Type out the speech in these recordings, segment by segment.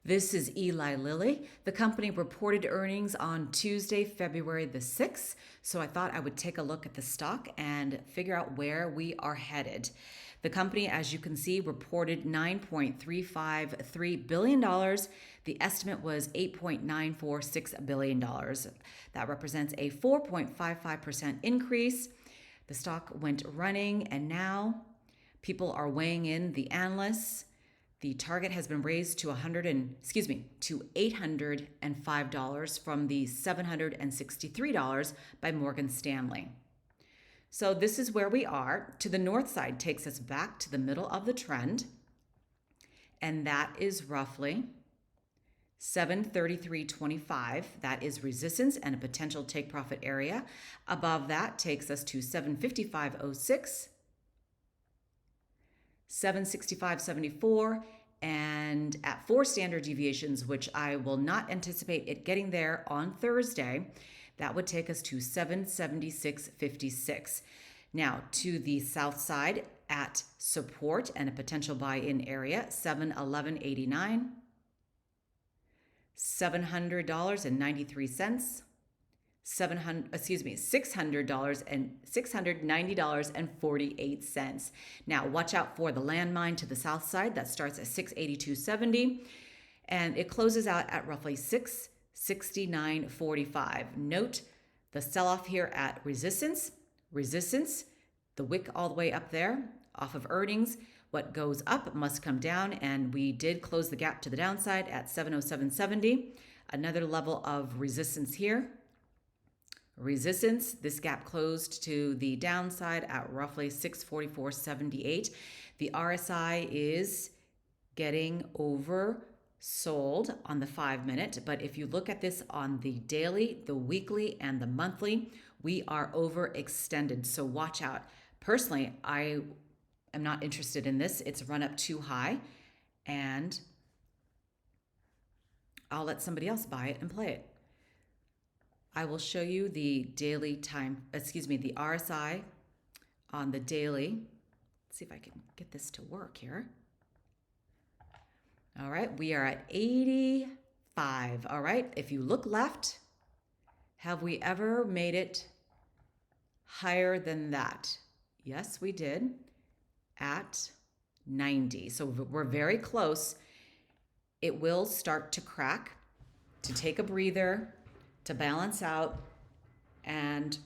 This is Eli Lilly. The company reported earnings on Tuesday, February the 6th, so I thought I would take a look at the stock and figure out where we are headed. The company, as you can see, reported $9.353 billion. The estimate was $8.946 billion. That represents a 4.55% increase. The stock went running, and now people are weighing in, the analysts. The target has been raised to $805 from the $763 by Morgan Stanley. So this is where we are. To the north side takes us back to the middle of the trend, and that is roughly 733.25. That is resistance and a potential take profit area. Above that takes us to 755.06. 765.74, and at 4 standard deviations, which I will not anticipate it getting there on Thursday, that would take us to 776.56. Now, to the south side at support and a potential buy-in area, 711.89, $700.93. $690.48. Now, watch out for the landmine to the south side. That starts at 682.70, and it closes out at roughly 669.45. Note the sell-off here at resistance, the wick all the way up there off of earnings. What goes up must come down, and we did close the gap to the downside at 707.70. Another level of resistance here. Resistance, this gap closed to the downside at roughly 644.78. The RSI is getting oversold on the 5-minute, but if you look at this on the daily, the weekly, and the monthly, we are overextended, so watch out. Personally, I am not interested in this. It's run up too high, and I'll let somebody else buy it and play it. I will show you the the RSI on the daily. Let's see if I can get this to work here. All right, we are at 85. All right, if you look left, have we ever made it higher than that? Yes, we did at 90. So we're very close. It will start to crack, to take a breather, to balance out, and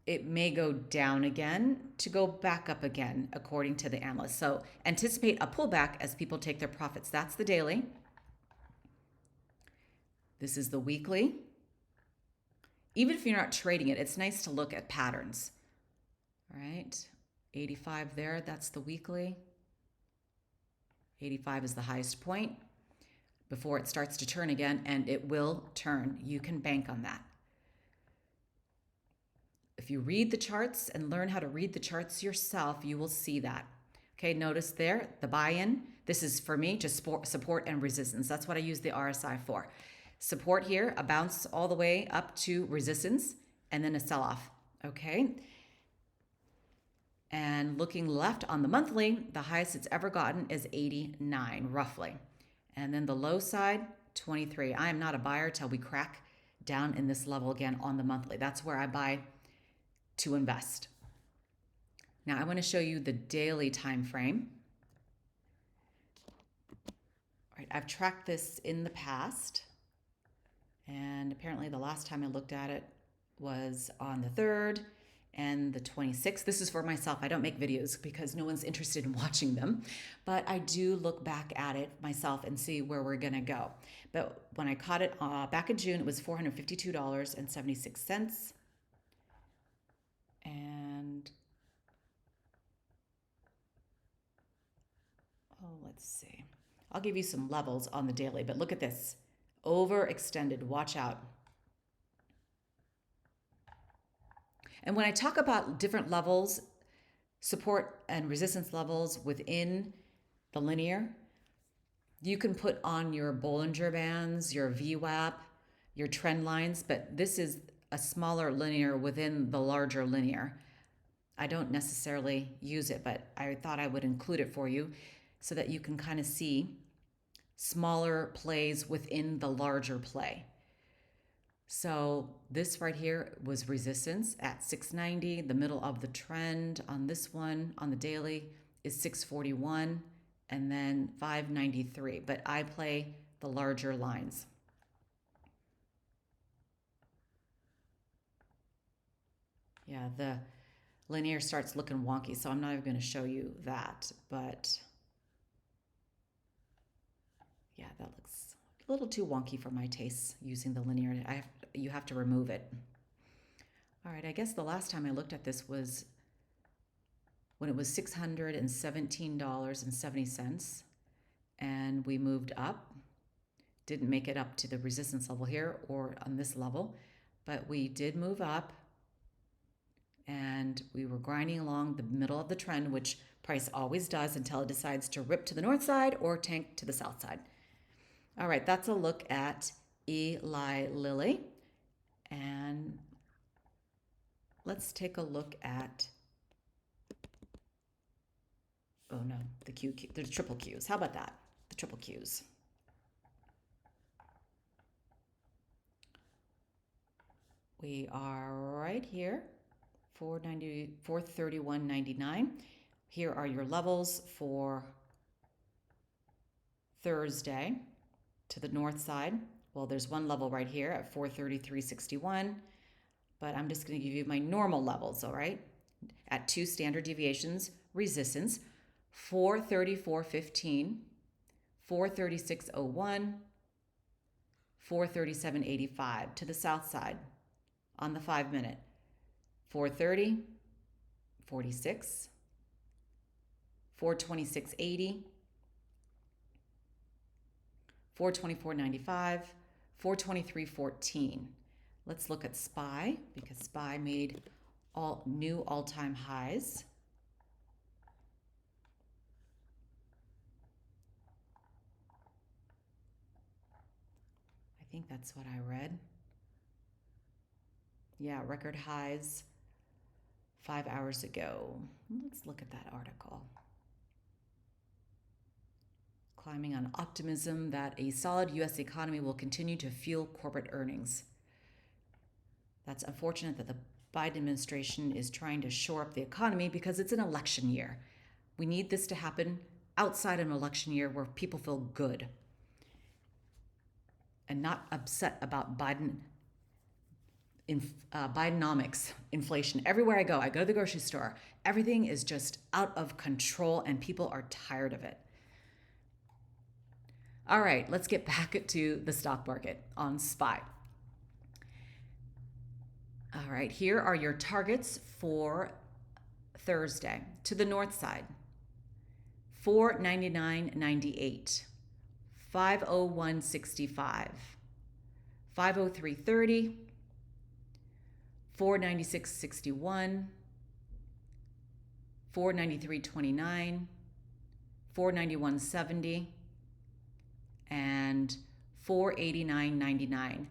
it may go down again to go back up again, according to the analysts. So anticipate a pullback as people take their profits. That's the daily. This is the weekly. Even if you're not trading it, it's nice to look at patterns. All right, 85 there, that's the weekly. 85 is the highest point before it starts to turn again, and it will turn. You can bank on that. If you read the charts and learn how to read the charts yourself, you will see that. Okay, notice there, the buy-in. This is, for me, just support and resistance. That's what I use the RSI for. Support here, a bounce all the way up to resistance, and then a sell-off, okay? And looking left on the monthly, the highest it's ever gotten is 89, roughly. And then the low side, 23. I am not a buyer till we crack down in this level again on the monthly. That's where I buy to invest. Now I want to show you the daily time frame. All right, I've tracked this in the past, and apparently the last time I looked at it was on the 3rd and the 26th. This is for myself. I don't make videos because no one's interested in watching them, but I do look back at it myself and see where we're gonna go. But when I caught it back in June, it was $452.76. And let's see. I'll give you some levels on the daily, but look at this. Overextended, watch out. And when I talk about different levels, support and resistance levels within the linear, you can put on your Bollinger Bands, your VWAP, your trend lines, but this is a smaller linear within the larger linear. I don't necessarily use it, but I thought I would include it for you so that you can kind of see smaller plays within the larger play. So this right here was resistance at 690. The middle of the trend on this one on the daily is 641 and then 593. But I play the larger lines. Yeah, the linear starts looking wonky, so I'm not even going to show you that. But yeah, that looks a little too wonky for my tastes using the linear. You have to remove it. All right, I guess the last time I looked at this was when it was $617.70, and we moved up. Didn't make it up to the resistance level here or on this level, but we did move up, and we were grinding along the middle of the trend, which price always does until it decides to rip to the north side or tank to the south side. All right, that's a look at Eli Lilly. And let's take a look at, oh no, the QQ, the triple Qs. How about that? The triple Qs. We are right here, 431.99. Here are your levels for Thursday to the north side. Well, there's one level right here at 433.61, but I'm just going to give you my normal levels, all right? At 2 standard deviations, resistance, 434.15, 436.01, 437.85 to the south side on the 5-minute, 430, 46, 426.80, 424.95, 423.14. Let's look at SPY because SPY made all new all-time highs. I think that's what I read. Yeah, record highs 5 hours ago. Let's look at that article. Climbing on optimism that a solid U.S. economy will continue to fuel corporate earnings. That's unfortunate that the Biden administration is trying to shore up the economy because it's an election year. We need this to happen outside of an election year where people feel good and not upset about Bidenomics, inflation. Everywhere I go to the grocery store, everything is just out of control and people are tired of it. All right, let's get back to the stock market on SPY. All right, here are your targets for Thursday. To the north side, 499.98, 501.65, 503.30, 496.61, 493.29, 491.70, and 489.99.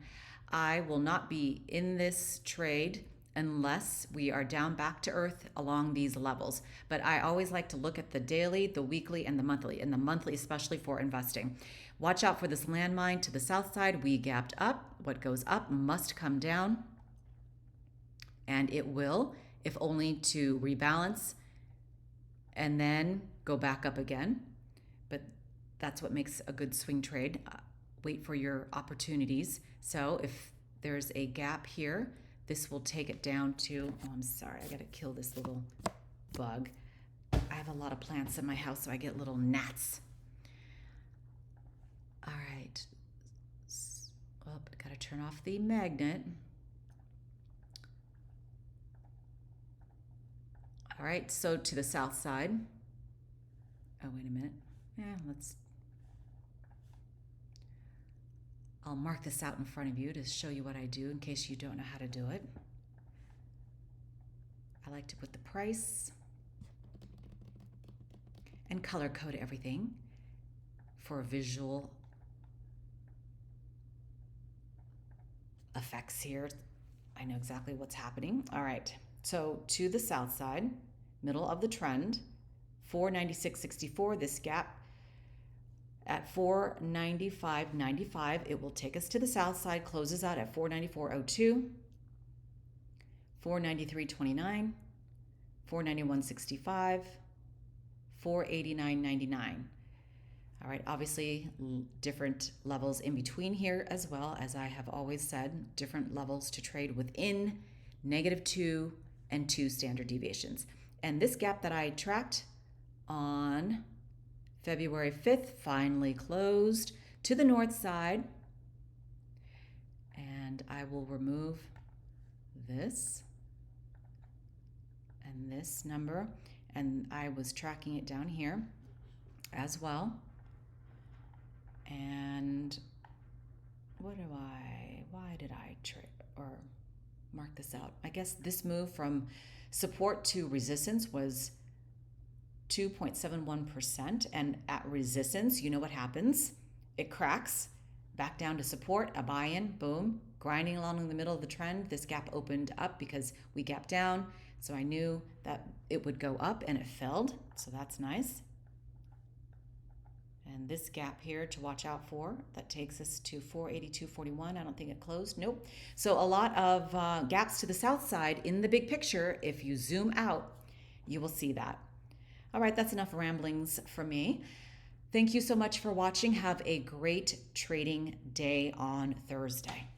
I will not be in this trade unless we are down back to earth along these levels. But I always like to look at the daily, the weekly, and the monthly especially for investing. Watch out for this landmine to the south side. We gapped up. What goes up must come down. And it will, if only to rebalance and then go back up again. But that's what makes a good swing trade. Wait for your opportunities. So if there's a gap here, this will take it down to, oh, I'm sorry, I gotta kill this little bug. I have a lot of plants in my house, so I get little gnats. All right. Oh, gotta turn off the magnet. All right, so to the south side. Oh, wait a minute. Yeah, I'll mark this out in front of you to show you what I do in case you don't know how to do it. I like to put the price and color code everything for visual effects here. I know exactly what's happening. All right, so to the south side, middle of the trend, 496.64, this gap at 495.95. It will take us to the south side, closes out at 494.02, 493.29, 491.65, 489.99. All right, obviously different levels in between here as well. As I have always said, different levels to trade within -2 and 2 standard deviations. And this gap that I tracked on February 5th finally closed to the north side. And I will remove this and this number. And I was tracking it down here as well. And why did I trade or mark this out? I guess this move from support to resistance was 2.71%. And at resistance, you know what happens? It cracks back down to support, a buy-in, boom, grinding along in the middle of the trend. This gap opened up because we gapped down. So I knew that it would go up and it failed. So that's nice. And this gap here to watch out for, that takes us to 482.41. I don't think it closed. Nope. So a lot of gaps to the south side in the big picture. If you zoom out, you will see that. All right, that's enough ramblings from me. Thank you so much for watching. Have a great trading day on Thursday.